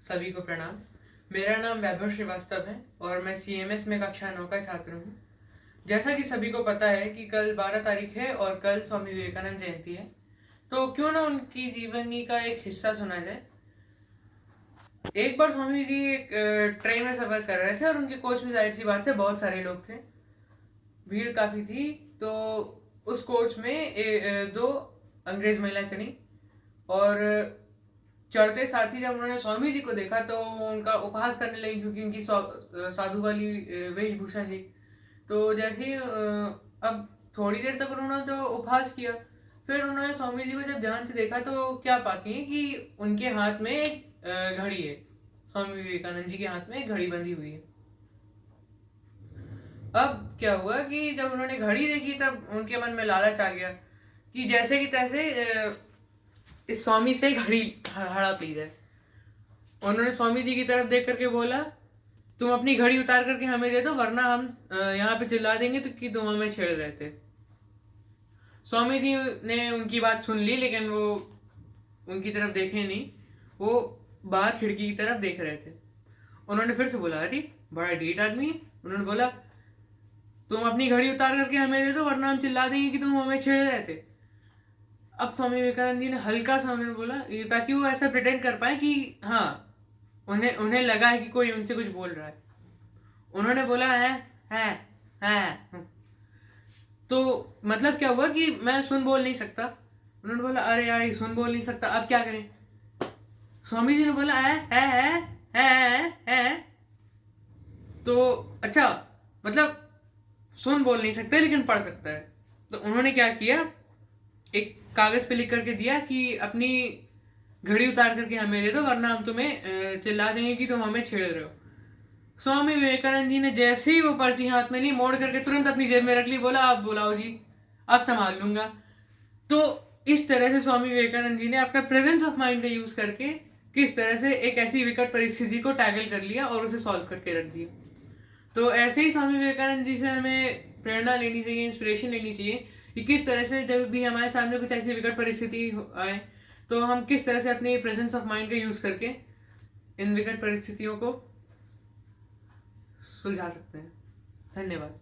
सभी को प्रणाम। मेरा नाम वैभव श्रीवास्तव है और मैं CMS में कक्षा 9 का छात्र हूँ। जैसा कि सभी को पता है कि कल 12 तारीख है और कल स्वामी विवेकानंद जयंती है, तो क्यों ना उनकी जीवनी का एक हिस्सा सुना जाए। एक बार स्वामी जी एक ट्रेन में सफ़र कर रहे थे और उनके कोच में जाहिर सी बात है बहुत सारे लोग थे, भीड़ काफ़ी थी। तो उस कोच में दो अंग्रेज महिला चढ़ी और चढ़ते साथ ही जब उन्होंने स्वामी जी को देखा तो उनका उपहास करने लगी, क्योंकि उनकी साधु वाली वेशभूषा थी। तो जैसे ही अब थोड़ी देर तक उन्होंने तो उपहास किया, फिर उन्होंने स्वामी जी को जब ध्यान से देखा तो क्या पाती हैं कि उनके हाथ में एक घड़ी है। स्वामी विवेकानंद जी के हाथ में एक घड़ी बंधी हुई है। अब क्या हुआ कि जब उन्होंने घड़ी देखी तब उनके मन में लालच आ गया कि जैसे कि तैसे इस स्वामी से घड़ी हड़प ली जाए। उन्होंने स्वामी जी की तरफ देख करके बोला, तुम अपनी घड़ी उतार करके हमें दे दो, वरना हम यहाँ पे चिल्ला देंगे तो कि तुम हमें छेड़ रहे थे। स्वामी जी ने उनकी बात सुन ली, लेकिन वो उनकी तरफ देखे नहीं, वो बाहर खिड़की की तरफ देख रहे थे। उन्होंने फिर से बोला, अरे बड़ा ढीठ आदमी है। उन्होंने बोला, तुम अपनी घड़ी उतार करके हमें दे दो, वरना हम चिल्ला देंगे कि तुम हमें छेड़ रहे थे। अब स्वामी विवेकानंद जी ने हल्का सा उन्होंने बोला, ताकि वो ऐसा प्रिटेंड कर पाए कि हाँ उन्हें उन्हें लगा है कि कोई उनसे कुछ बोल रहा है। उन्होंने बोला है। तो मतलब क्या हुआ कि मैं सुन बोल नहीं सकता। उन्होंने बोला, अरे यार सुन बोल नहीं सकता, अब क्या करें। स्वामी जी ने बोला है। तो अच्छा, मतलब सुन बोल नहीं सकते लेकिन पढ़ सकता है। तो उन्होंने क्या किया, एक कागज पे लिख करके दिया कि अपनी घड़ी उतार करके हमें दे दो, वरना हम तुम्हें चिल्ला देंगे कि तुम हमें छेड़ रहे हो। स्वामी विवेकानंद जी ने जैसे ही वो पर्ची हाथ में ली, मोड़ करके तुरंत अपनी जेब में रख ली। बोला, आप बुलाओ जी, आप संभाल लूंगा। तो इस तरह से स्वामी विवेकानंद जी ने अपना प्रेजेंस ऑफ माइंड का यूज करके किस तरह से एक ऐसी विकट परिस्थिति को टैकल कर लिया और उसे सॉल्व करके रख दिया। तो ऐसे ही स्वामी विवेकानंद जी से हमें प्रेरणा लेनी चाहिए, इंस्पिरेशन लेनी चाहिए कि किस तरह से जब भी हमारे सामने कुछ ऐसी विकट परिस्थिति आए तो हम किस तरह से अपने प्रेजेंस ऑफ माइंड का यूज़ करके इन विकट परिस्थितियों को सुलझा सकते हैं। धन्यवाद।